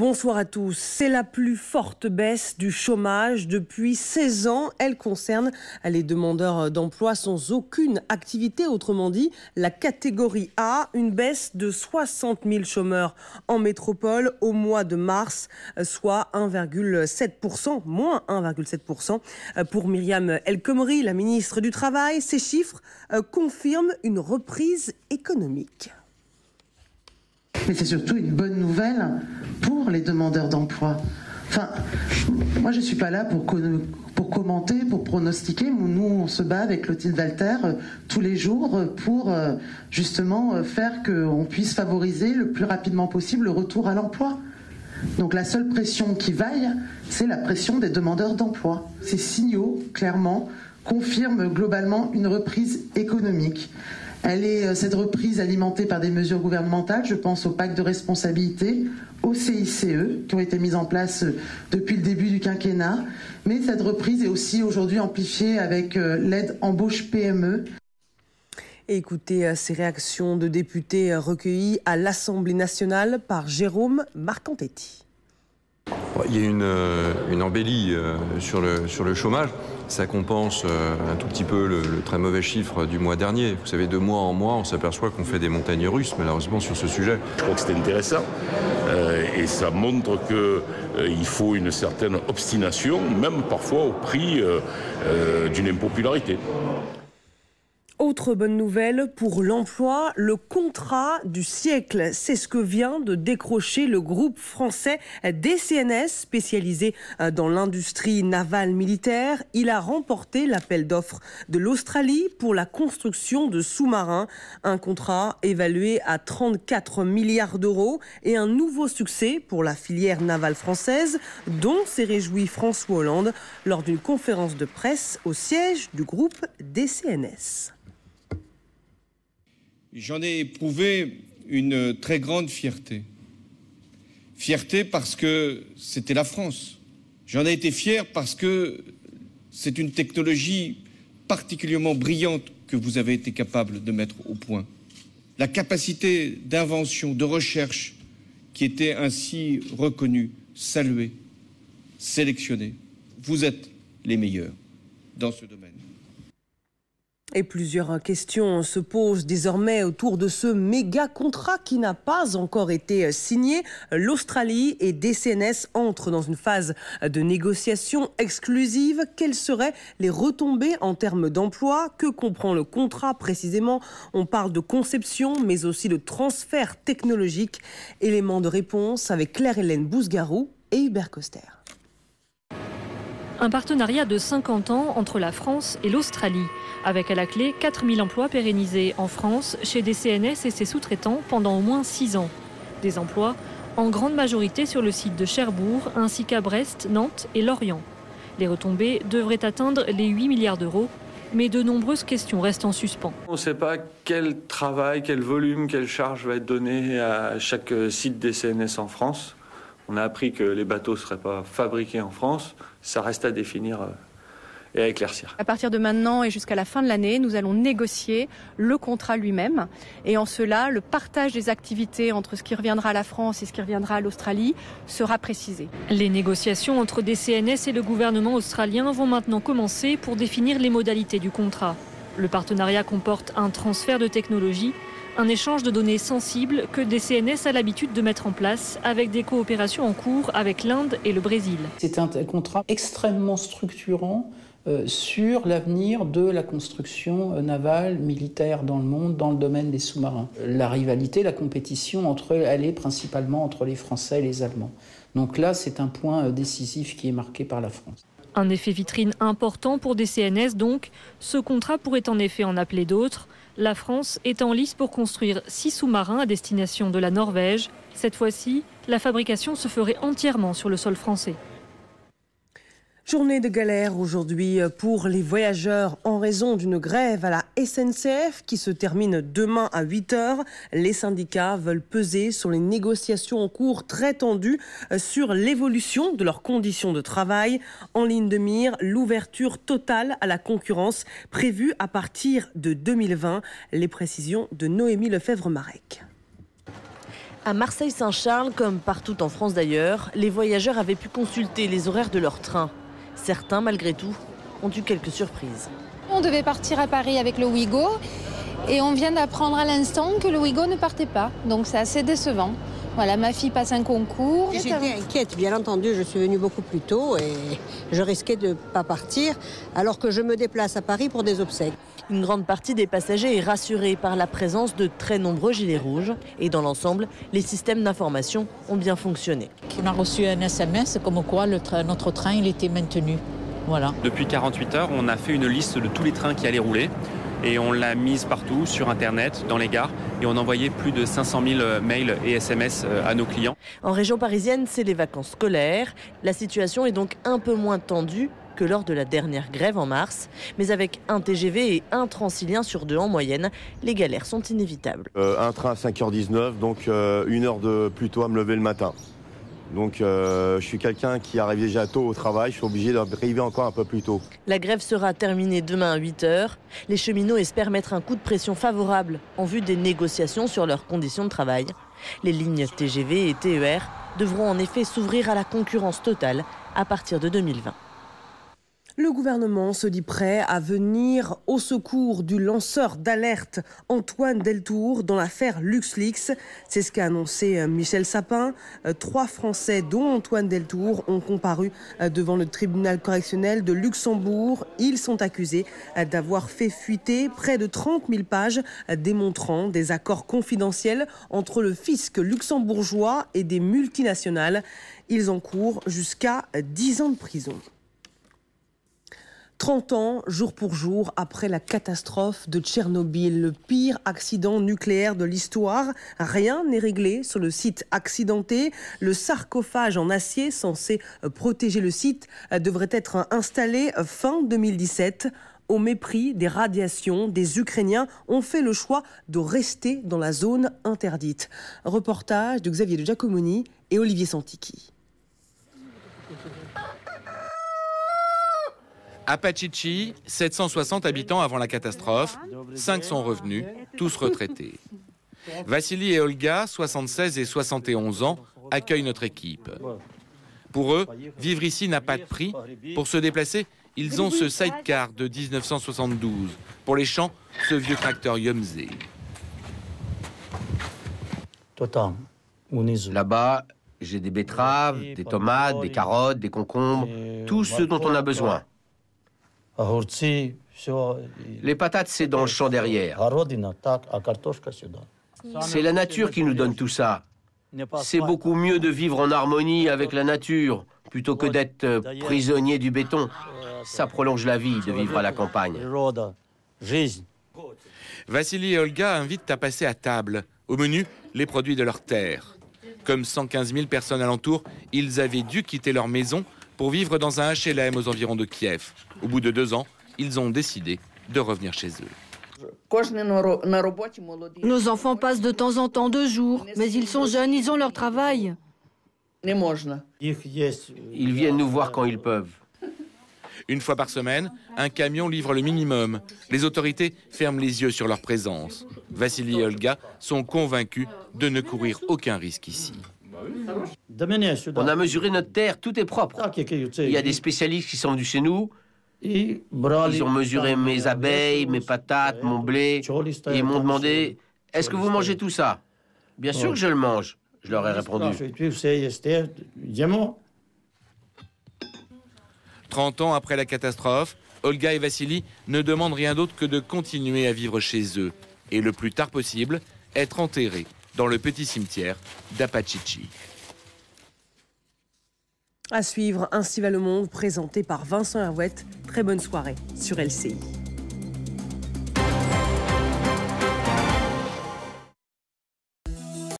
Bonsoir à tous. C'est la plus forte baisse du chômage depuis 16 ans. Elle concerne les demandeurs d'emploi sans aucune activité. Autrement dit, la catégorie A, une baisse de 60 000 chômeurs en métropole au mois de mars, soit 1,7%, moins 1,7% pour Myriam El Khomri, la ministre du Travail. Ces chiffres confirment une reprise économique. Mais c'est surtout une bonne nouvelle pour les demandeurs d'emploi. Enfin, moi je ne suis pas là pour commenter, pour pronostiquer. Nous, on se bat avec Clotilde Walter tous les jours pour justement faire qu'on puisse favoriser le plus rapidement possible le retour à l'emploi. Donc la seule pression qui vaille, c'est la pression des demandeurs d'emploi. Ces signaux, clairement, confirment globalement une reprise économique. Cette reprise alimentée par des mesures gouvernementales, je pense au pacte de responsabilité, au CICE, qui ont été mises en place depuis le début du quinquennat. Mais cette reprise est aussi aujourd'hui amplifiée avec l'aide embauche PME. Écoutez ces réactions de députés recueillies à l'Assemblée nationale par Jérôme Marcantetti. Il y a une embellie sur le chômage. Ça compense un tout petit peu le très mauvais chiffre du mois dernier. Vous savez, de mois en mois, on s'aperçoit qu'on fait des montagnes russes, malheureusement, sur ce sujet. Je crois que c'était intéressant et ça montre qu'il faut une certaine obstination, même parfois au prix d'une impopularité. Autre bonne nouvelle pour l'emploi, le contrat du siècle. C'est ce que vient de décrocher le groupe français DCNS, spécialisé dans l'industrie navale militaire. Il a remporté l'appel d'offres de l'Australie pour la construction de sous-marins. Un contrat évalué à 34 milliards d'euros et un nouveau succès pour la filière navale française, dont s'est réjoui François Hollande lors d'une conférence de presse au siège du groupe DCNS. J'en ai éprouvé une très grande fierté. Fierté parce que c'était la France. J'en ai été fier parce que c'est une technologie particulièrement brillante que vous avez été capable de mettre au point. La capacité d'invention, de recherche qui était ainsi reconnue, saluée, sélectionnée. Vous êtes les meilleurs dans ce domaine. Et plusieurs questions se posent désormais autour de ce méga contrat qui n'a pas encore été signé. L'Australie et DCNS entrent dans une phase de négociation exclusive. Quelles seraient les retombées en termes d'emploi? Que comprend le contrat précisément? On parle de conception, mais aussi de transfert technologique. Élément de réponse avec Claire-Hélène Bousgarou et Hubert Coster. Un partenariat de 50 ans entre la France et l'Australie, avec à la clé 4000 emplois pérennisés en France chez DCNS et ses sous-traitants pendant au moins 6 ans. Des emplois en grande majorité sur le site de Cherbourg, ainsi qu'à Brest, Nantes et Lorient. Les retombées devraient atteindre les 8 milliards d'euros, mais de nombreuses questions restent en suspens. On ne sait pas quel travail, quel volume, quelle charge va être donné à chaque site DCNS en France. On a appris que les bateaux ne seraient pas fabriqués en France. Ça reste à définir et à éclaircir. À partir de maintenant et jusqu'à la fin de l'année, nous allons négocier le contrat lui-même. Et en cela, le partage des activités entre ce qui reviendra à la France et ce qui reviendra à l'Australie sera précisé. Les négociations entre DCNS et le gouvernement australien vont maintenant commencer pour définir les modalités du contrat. Le partenariat comporte un transfert de technologie, un échange de données sensibles que DCNS a l'habitude de mettre en place avec des coopérations en cours avec l'Inde et le Brésil. C'est un contrat extrêmement structurant sur l'avenir de la construction navale militaire dans le monde, dans le domaine des sous-marins. La rivalité, la compétition, elle est principalement entre les Français et les Allemands. Donc là, c'est un point décisif qui est marqué par la France. Un effet vitrine important pour DCNS donc. Ce contrat pourrait en effet en appeler d'autres. La France est en lice pour construire 6 sous-marins à destination de la Norvège. Cette fois-ci, la fabrication se ferait entièrement sur le sol français. Journée de galère aujourd'hui pour les voyageurs en raison d'une grève à la SNCF qui se termine demain à 8h. Les syndicats veulent peser sur les négociations en cours très tendues sur l'évolution de leurs conditions de travail. En ligne de mire, l'ouverture totale à la concurrence prévue à partir de 2020. Les précisions de Noémie Lefebvre-Marec. À Marseille-Saint-Charles, comme partout en France d'ailleurs, les voyageurs avaient pu consulter les horaires de leur train. Certains, malgré tout, ont eu quelques surprises. On devait partir à Paris avec le Ouigo et on vient d'apprendre à l'instant que le Ouigo ne partait pas. Donc c'est assez décevant. Voilà, ma fille passe un concours. J'étais inquiète, bien entendu, je suis venue beaucoup plus tôt et je risquais de ne pas partir alors que je me déplace à Paris pour des obsèques. Une grande partie des passagers est rassurée par la présence de très nombreux gilets rouges. Et dans l'ensemble, les systèmes d'information ont bien fonctionné. On a reçu un SMS comme quoi notre train il était maintenu. Voilà. Depuis 48 heures, on a fait une liste de tous les trains qui allaient rouler. Et on l'a mise partout, sur Internet, dans les gares. Et on envoyait plus de 500 000 mails et SMS à nos clients. En région parisienne, c'est les vacances scolaires. La situation est donc un peu moins tendue que lors de la dernière grève en mars. Mais avec un TGV et un Transilien sur 2 en moyenne, les galères sont inévitables. Un train à 5h19, donc 1 heure de plus tôt à me lever le matin. Donc je suis quelqu'un qui arrive déjà tôt au travail, je suis obligé d'arriver encore un peu plus tôt. La grève sera terminée demain à 8h. Les cheminots espèrent mettre un coup de pression favorable en vue des négociations sur leurs conditions de travail. Les lignes TGV et TER devront en effet s'ouvrir à la concurrence totale à partir de 2020. Le gouvernement se dit prêt à venir au secours du lanceur d'alerte Antoine Deltour dans l'affaire LuxLeaks. C'est ce qu'a annoncé Michel Sapin. 3 Français, dont Antoine Deltour, ont comparu devant le tribunal correctionnel de Luxembourg. Ils sont accusés d'avoir fait fuiter près de 30 000 pages démontrant des accords confidentiels entre le fisc luxembourgeois et des multinationales. Ils encourent jusqu'à 10 ans de prison. 30 ans, jour pour jour, après la catastrophe de Tchernobyl, le pire accident nucléaire de l'histoire. Rien n'est réglé sur le site accidenté. Le sarcophage en acier censé protéger le site devrait être installé fin 2017. Au mépris des radiations, des Ukrainiens ont fait le choix de rester dans la zone interdite. Reportage de Xavier de Giacomoni et Olivier Santiki. À Pachichi, 760 habitants avant la catastrophe, 5 sont revenus, tous retraités. Vassili et Olga, 76 et 71 ans, accueillent notre équipe. Pour eux, vivre ici n'a pas de prix. Pour se déplacer, ils ont ce sidecar de 1972. Pour les champs, ce vieux tracteur Yomze. Là-bas, j'ai des betteraves, des tomates, des carottes, des concombres, tout ce dont on a besoin. Les patates, c'est dans le champ derrière. C'est la nature qui nous donne tout ça. C'est beaucoup mieux de vivre en harmonie avec la nature plutôt que d'être prisonnier du béton. Ça prolonge la vie de vivre à la campagne. Vassili et Olga invitent à passer à table. Au menu, les produits de leur terre. Comme 115 000 personnes alentour, ils avaient dû quitter leur maison pour vivre dans un HLM aux environs de Kiev. Au bout de 2 ans, ils ont décidé de revenir chez eux. Nos enfants passent de temps en temps 2 jours, mais ils sont jeunes, ils ont leur travail. Ils viennent nous voir quand ils peuvent. Une fois par semaine, un camion livre le minimum. Les autorités ferment les yeux sur leur présence. Vassili et Olga sont convaincus de ne courir aucun risque ici. On a mesuré notre terre, tout est propre. Il y a des spécialistes qui sont venus chez nous. Ils ont mesuré mes abeilles, mes patates, mon blé. Et ils m'ont demandé, est-ce que vous mangez tout ça? Bien sûr que je le mange, je leur ai répondu. 30 ans après la catastrophe, Olga et Vassili ne demandent rien d'autre que de continuer à vivre chez eux. Et le plus tard possible, être enterrés dans le petit cimetière d'Apachichi. À suivre, Ainsi va le monde, présenté par Vincent Herouet. Très bonne soirée sur LCI.